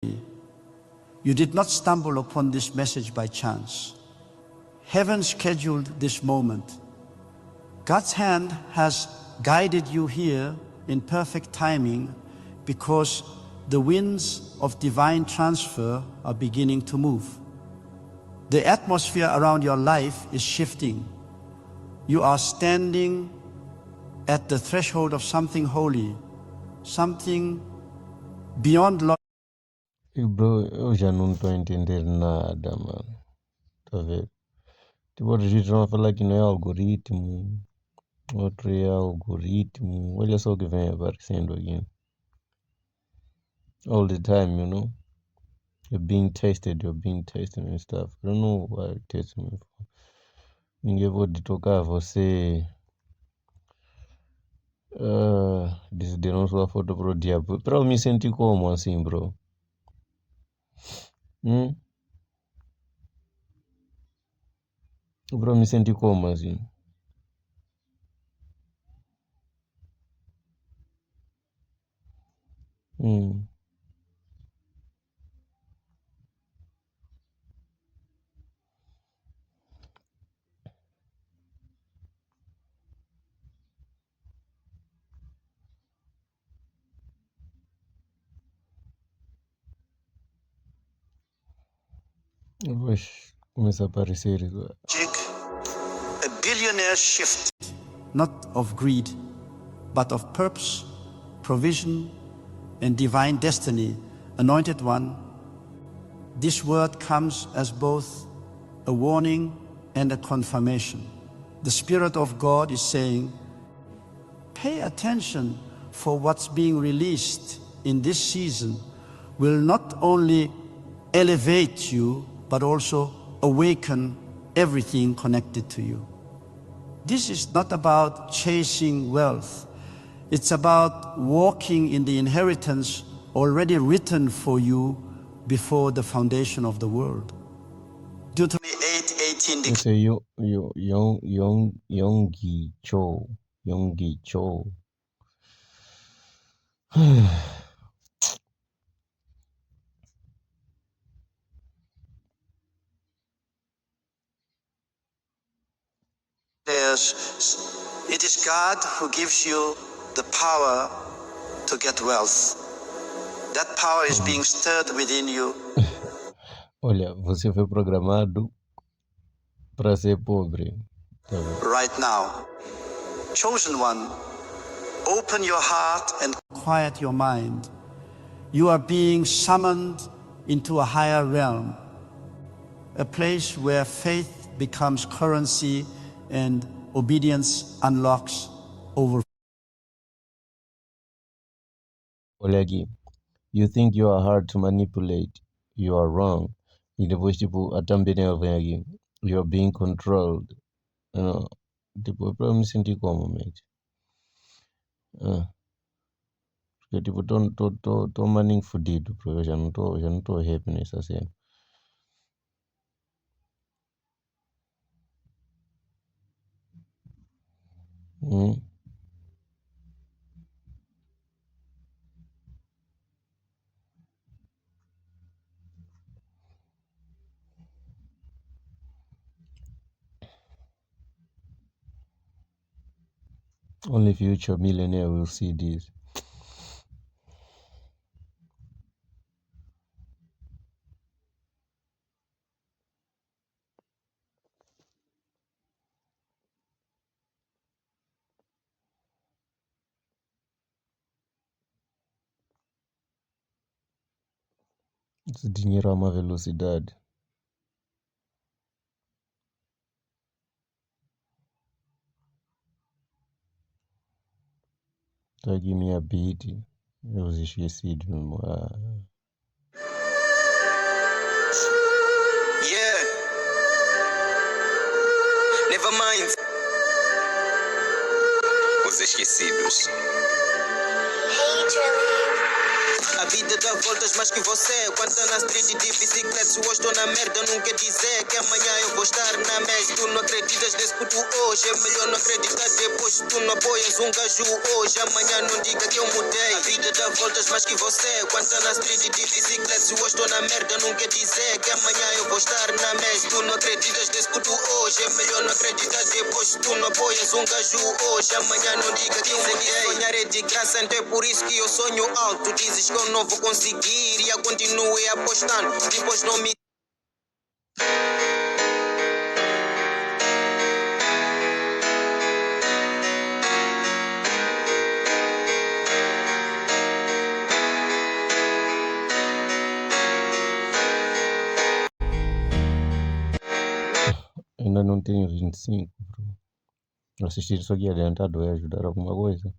You did not stumble upon this message by chance. Heaven scheduled this moment. God's hand has guided you here in perfect timing because the winds of divine transfer are beginning to move. The atmosphere around your life is shifting. You are standing at the threshold of something holy, something beyond law. Bro, eu já não estou a entender nada, mano. Tá a ver? Tipo, outros vídeos vão falar que não é algoritmo, outro é algoritmo. Olha só o que vem aparecendo aqui. All the time, you know? You're being tested and stuff. I don't know why it tests me for. Ninguém pode tocar você. Deram sua foto pro diabo. Pra eu me sentir como assim, bro? Pra eu me sentir como assim? Depois começa a aparecer. A billionaire shift, not of greed, but of purpose, provision, and divine destiny. Anointed one, this word comes as both a warning and a confirmation. The Spirit of God is saying, pay attention, for what's being released in this season will not only elevate you, but also awaken everything connected to you. This is not about chasing wealth. It's about walking in the inheritance already written for you before the foundation of the world. Deuteronomy 8:18. It's a Yonggi Cho. It is God who gives you the power to get wealth. That power is being stirred within you. Olha, você foi programado para ser pobre. Right now. Chosen one, open your heart and quiet your mind. You are being summoned into a higher realm, a place where faith becomes currency and obedience unlocks over. Olha aqui. You think you are hard to manipulate. You are wrong. E depois, tipo, a thumbnail vem aqui. You are being controlled. You know? Tipo, pra eu me sentir como, mate? Porque, tipo, tô maninho fudido, bro. Eu já não tô happy nessa cena. Only future millionaire will see this. Esse dinheiro a uma velocidade. Tá aqui minha beat. Eu esqueci de mesmo. Yeah. Never mind. Os esquecidos. Hey, Jelly. A vida dá voltas mais que você. Quando tá na street de bicicleta, se hoje estou na merda, não quer dizer que amanhã eu vou estar na mesa. Tu não acreditas nesse puto hoje, é melhor não acreditar depois. Se tu não apoias um gajo hoje, amanhã não diga que eu mudei. A vida dá voltas mais que você. Quando tá na street de bicicleta, se hoje estou na merda, não quer dizer que amanhã eu vou estar na mesa. Tu não acreditas nesse puto hoje, é melhor não acreditar depois. Se tu não apoias um gajo hoje, amanhã não diga que eu mudei. Sonhar é de graça, então é por isso que eu sonho alto. Dizes que eu não vou conseguir e eu continuei apostando. Depois não me Ainda não tenho 25, bro. Assistir isso aqui adiantado vai ajudar alguma coisa?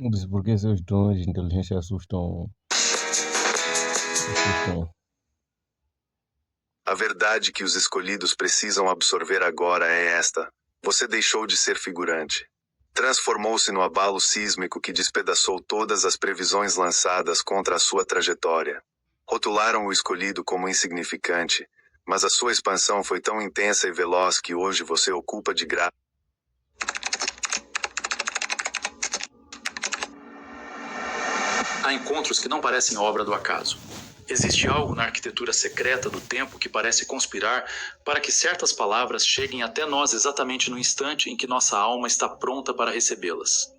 Não disse porque seus dons de inteligência assustam. A verdade que os escolhidos precisam absorver agora é esta: você deixou de ser figurante. Transformou-se no abalo sísmico que despedaçou todas as previsões lançadas contra a sua trajetória. Rotularam o escolhido como insignificante, mas a sua expansão foi tão intensa e veloz que hoje você ocupa de graça. Há encontros que não parecem obra do acaso. Existe algo na arquitetura secreta do tempo que parece conspirar para que certas palavras cheguem até nós exatamente no instante em que nossa alma está pronta para recebê-las.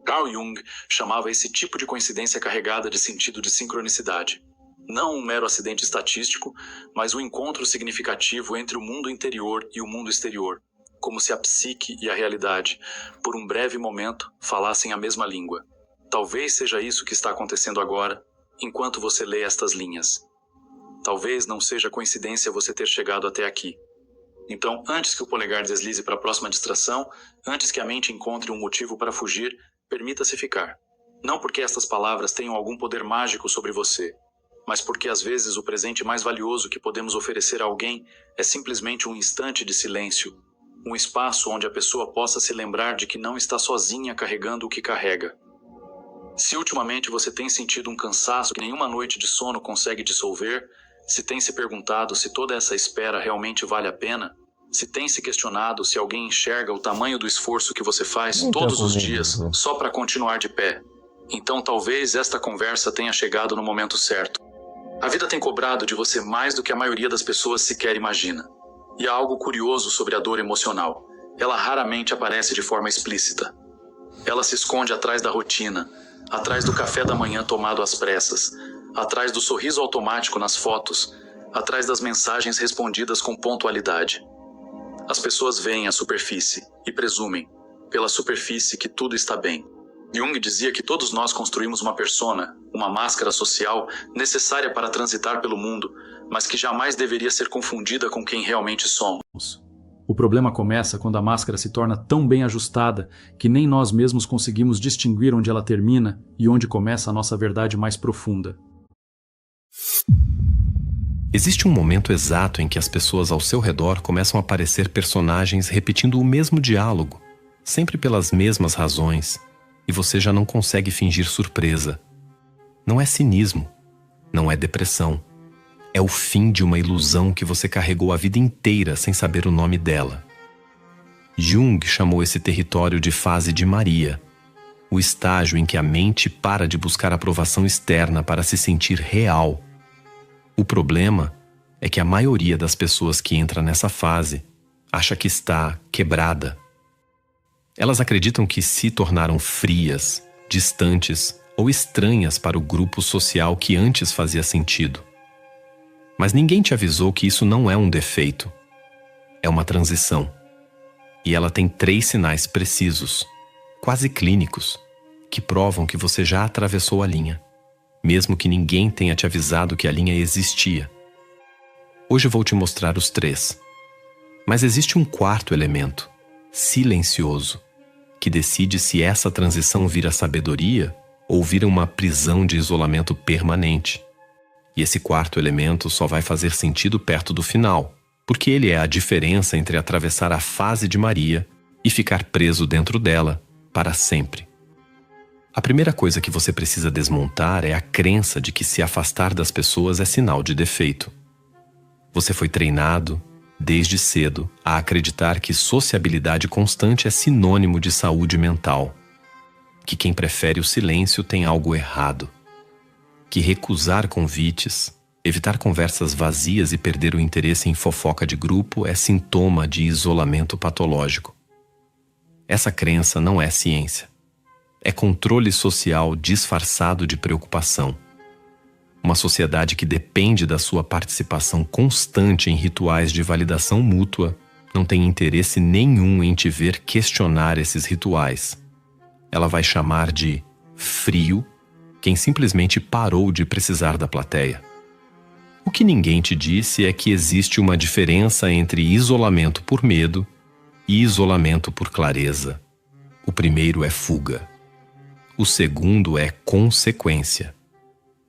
Carl Jung chamava esse tipo de coincidência carregada de sentido de sincronicidade. Não um mero acidente estatístico, mas um encontro significativo entre o mundo interior e o mundo exterior, como se a psique e a realidade, por um breve momento, falassem a mesma língua. Talvez seja isso que está acontecendo agora, enquanto você lê estas linhas. Talvez não seja coincidência você ter chegado até aqui. Então, antes que o polegar deslize para a próxima distração, antes que a mente encontre um motivo para fugir, permita-se ficar. Não porque estas palavras tenham algum poder mágico sobre você, mas porque às vezes o presente mais valioso que podemos oferecer a alguém é simplesmente um instante de silêncio, um espaço onde a pessoa possa se lembrar de que não está sozinha carregando o que carrega. Se ultimamente você tem sentido um cansaço que nenhuma noite de sono consegue dissolver, se tem se perguntado se toda essa espera realmente vale a pena, se tem se questionado se alguém enxerga o tamanho do esforço que você faz todos os dias só para continuar de pé, então talvez esta conversa tenha chegado no momento certo. A vida tem cobrado de você mais do que a maioria das pessoas sequer imagina. E há algo curioso sobre a dor emocional. Ela raramente aparece de forma explícita. Ela se esconde atrás da rotina, atrás do café da manhã tomado às pressas, atrás do sorriso automático nas fotos, atrás das mensagens respondidas com pontualidade. As pessoas veem a superfície e presumem, pela superfície, que tudo está bem. Jung dizia que todos nós construímos uma persona, uma máscara social necessária para transitar pelo mundo, mas que jamais deveria ser confundida com quem realmente somos. O problema começa quando a máscara se torna tão bem ajustada que nem nós mesmos conseguimos distinguir onde ela termina e onde começa a nossa verdade mais profunda. Existe um momento exato em que as pessoas ao seu redor começam a parecer personagens repetindo o mesmo diálogo, sempre pelas mesmas razões, e você já não consegue fingir surpresa. Não é cinismo, não é depressão. É o fim de uma ilusão que você carregou a vida inteira sem saber o nome dela. Jung chamou esse território de fase de Maria, o estágio em que a mente para de buscar aprovação externa para se sentir real. O problema é que a maioria das pessoas que entra nessa fase acha que está quebrada. Elas acreditam que se tornaram frias, distantes ou estranhas para o grupo social que antes fazia sentido. Mas ninguém te avisou que isso não é um defeito. É uma transição. E ela tem 3 sinais precisos, quase clínicos, que provam que você já atravessou a linha, mesmo que ninguém tenha te avisado que a linha existia. Hoje vou te mostrar os 3. Mas existe um 4º elemento, silencioso, que decide se essa transição vira sabedoria ou vira uma prisão de isolamento permanente. E esse 4º elemento só vai fazer sentido perto do final, porque ele é a diferença entre atravessar a fase de Maria e ficar preso dentro dela para sempre. A primeira coisa que você precisa desmontar é a crença de que se afastar das pessoas é sinal de defeito. Você foi treinado, desde cedo, a acreditar que sociabilidade constante é sinônimo de saúde mental, que quem prefere o silêncio tem algo errado, que recusar convites, evitar conversas vazias e perder o interesse em fofoca de grupo é sintoma de isolamento patológico. Essa crença não é ciência. É controle social disfarçado de preocupação. Uma sociedade que depende da sua participação constante em rituais de validação mútua não tem interesse nenhum em te ver questionar esses rituais. Ela vai chamar de frio quem simplesmente parou de precisar da plateia. O que ninguém te disse é que existe uma diferença entre isolamento por medo e isolamento por clareza. O primeiro é fuga. O segundo é consequência.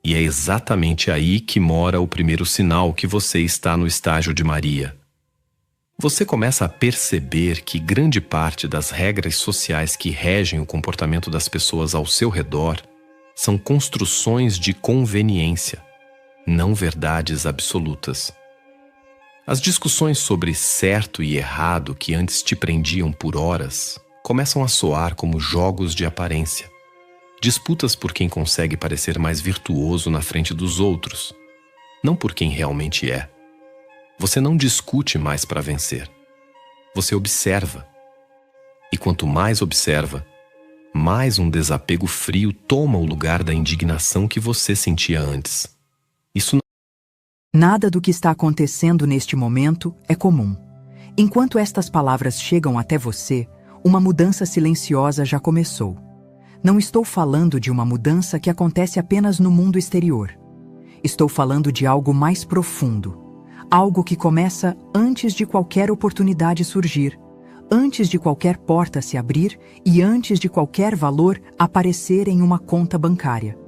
E é exatamente aí que mora o primeiro sinal que você está no estágio de Maria. Você começa a perceber que grande parte das regras sociais que regem o comportamento das pessoas ao seu redor são construções de conveniência, não verdades absolutas. As discussões sobre certo e errado que antes te prendiam por horas começam a soar como jogos de aparência. Disputas por quem consegue parecer mais virtuoso na frente dos outros, não por quem realmente é. Você não discute mais para vencer. Você observa. E quanto mais observa, mais um desapego frio toma o lugar da indignação que você sentia antes. Isso não... Nada do que está acontecendo neste momento é comum. Enquanto estas palavras chegam até você, uma mudança silenciosa já começou. Não estou falando de uma mudança que acontece apenas no mundo exterior. Estou falando de algo mais profundo. Algo que começa antes de qualquer oportunidade surgir, antes de qualquer porta se abrir e antes de qualquer valor aparecer em uma conta bancária.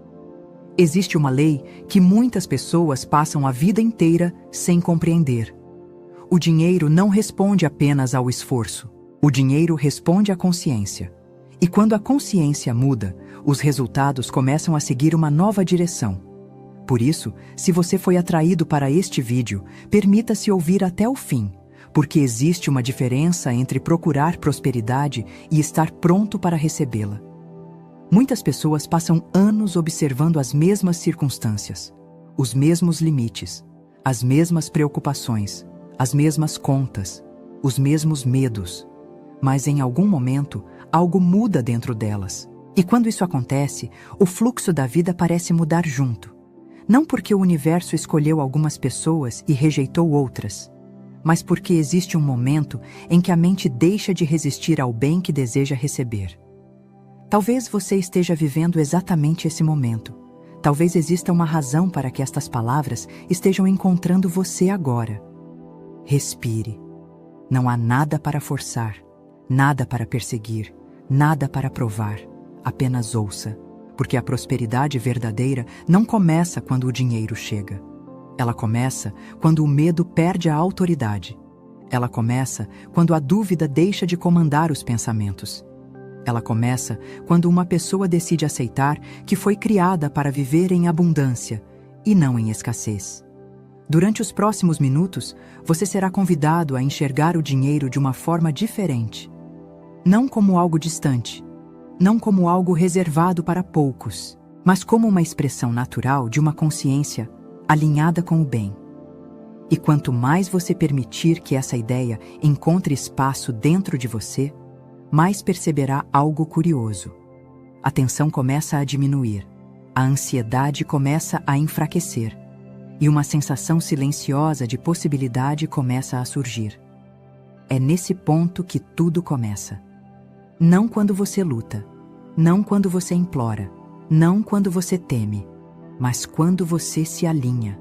Existe uma lei que muitas pessoas passam a vida inteira sem compreender. O dinheiro não responde apenas ao esforço. O dinheiro responde à consciência. E quando a consciência muda, os resultados começam a seguir uma nova direção. Por isso, se você foi atraído para este vídeo, permita-se ouvir até o fim, porque existe uma diferença entre procurar prosperidade e estar pronto para recebê-la. Muitas pessoas passam anos observando as mesmas circunstâncias, os mesmos limites, as mesmas preocupações, as mesmas contas, os mesmos medos. Mas em algum momento, algo muda dentro delas. E quando isso acontece, o fluxo da vida parece mudar junto. Não porque o universo escolheu algumas pessoas e rejeitou outras, mas porque existe um momento em que a mente deixa de resistir ao bem que deseja receber. Talvez você esteja vivendo exatamente esse momento. Talvez exista uma razão para que estas palavras estejam encontrando você agora. Respire. Não há nada para forçar, nada para perseguir, nada para provar. Apenas ouça, porque a prosperidade verdadeira não começa quando o dinheiro chega. Ela começa quando o medo perde a autoridade. Ela começa quando a dúvida deixa de comandar os pensamentos. Ela começa quando uma pessoa decide aceitar que foi criada para viver em abundância e não em escassez. Durante os próximos minutos, você será convidado a enxergar o dinheiro de uma forma diferente. Não como algo distante, não como algo reservado para poucos, mas como uma expressão natural de uma consciência alinhada com o bem. E quanto mais você permitir que essa ideia encontre espaço dentro de você, mais perceberá algo curioso. A tensão começa a diminuir, a ansiedade começa a enfraquecer, e uma sensação silenciosa de possibilidade começa a surgir. É nesse ponto que tudo começa. Não quando você luta, não quando você implora, não quando você teme, mas quando você se alinha.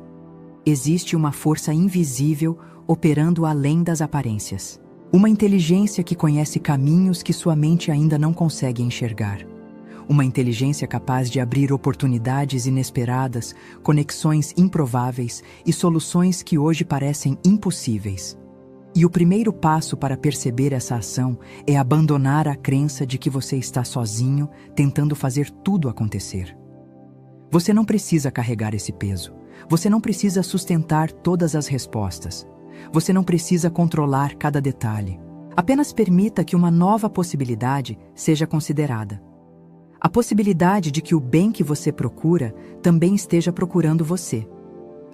Existe uma força invisível operando além das aparências. Uma inteligência que conhece caminhos que sua mente ainda não consegue enxergar. Uma inteligência capaz de abrir oportunidades inesperadas, conexões improváveis e soluções que hoje parecem impossíveis. E o primeiro passo para perceber essa ação é abandonar a crença de que você está sozinho tentando fazer tudo acontecer. Você não precisa carregar esse peso. Você não precisa sustentar todas as respostas. Você não precisa controlar cada detalhe. Apenas permita que uma nova possibilidade seja considerada. A possibilidade de que o bem que você procura também esteja procurando você.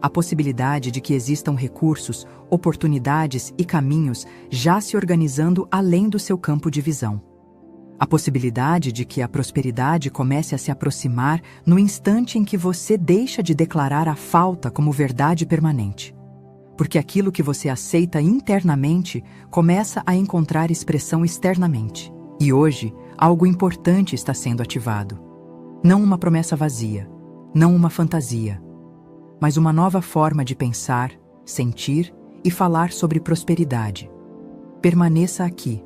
A possibilidade de que existam recursos, oportunidades e caminhos já se organizando além do seu campo de visão. A possibilidade de que a prosperidade comece a se aproximar no instante em que você deixa de declarar a falta como verdade permanente. Porque aquilo que você aceita internamente começa a encontrar expressão externamente. E hoje, algo importante está sendo ativado. Não uma promessa vazia, não uma fantasia, mas uma nova forma de pensar, sentir e falar sobre prosperidade. Permaneça aqui,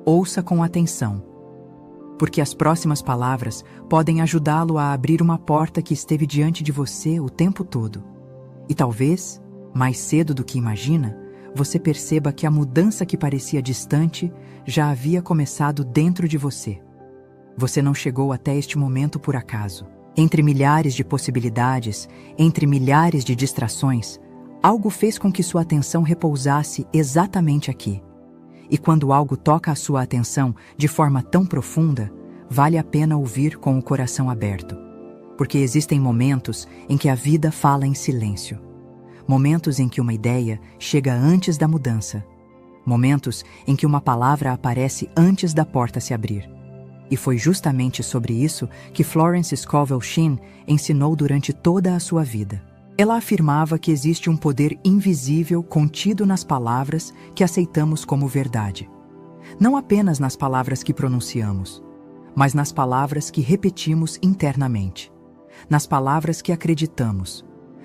ouça com atenção, porque as próximas palavras podem ajudá-lo a abrir uma porta que esteve diante de você o tempo todo. E talvez, mais cedo do que imagina, você perceba que a mudança que parecia distante já havia começado dentro de você. Você não chegou até este momento por acaso. Entre milhares de possibilidades, entre milhares de distrações, algo fez com que sua atenção repousasse exatamente aqui. E quando algo toca a sua atenção de forma tão profunda, vale a pena ouvir com o coração aberto. Porque existem momentos em que a vida fala em silêncio. Momentos em que uma ideia chega antes da mudança. Momentos em que uma palavra aparece antes da porta se abrir. E foi justamente sobre isso que Florence Scovel Shinn ensinou durante toda a sua vida. Ela afirmava que existe um poder invisível contido nas palavras que aceitamos como verdade. Não apenas nas palavras que pronunciamos, mas nas palavras que repetimos internamente. Nas palavras que acreditamos.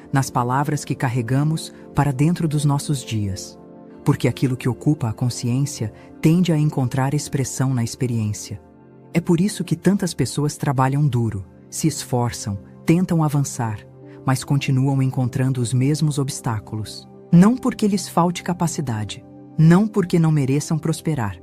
Nas palavras que carregamos para dentro dos nossos dias. Porque aquilo que ocupa a consciência tende a encontrar expressão na experiência. É por isso que tantas pessoas trabalham duro, se esforçam, tentam avançar, mas continuam encontrando os mesmos obstáculos. Não porque lhes falte capacidade, não porque não mereçam prosperar,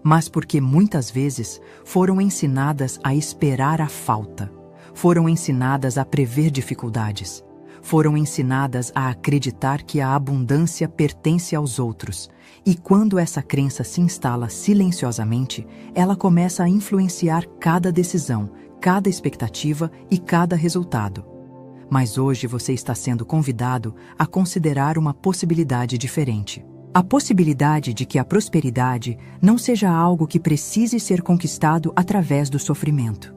mas porque muitas vezes foram ensinadas a esperar a falta, foram ensinadas a prever dificuldades, foram ensinadas a acreditar que a abundância pertence aos outros, e quando essa crença se instala silenciosamente, ela começa a influenciar cada decisão, cada expectativa e cada resultado. Mas hoje você está sendo convidado a considerar uma possibilidade diferente. A possibilidade de que a prosperidade não seja algo que precise ser conquistado através do sofrimento.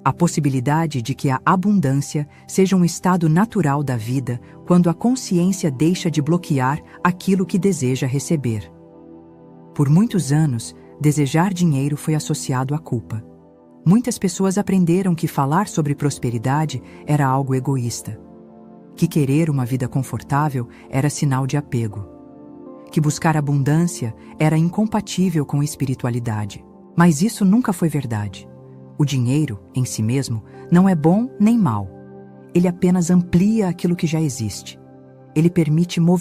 A possibilidade de que a abundância seja um estado natural da vida quando a consciência deixa de bloquear aquilo que deseja receber. Por muitos anos, desejar dinheiro foi associado à culpa. Muitas pessoas aprenderam que falar sobre prosperidade era algo egoísta, que querer uma vida confortável era sinal de apego, que buscar abundância era incompatível com espiritualidade. Mas isso nunca foi verdade. O dinheiro, em si mesmo, não é bom nem mau. Ele apenas amplia aquilo que já existe. Ele permite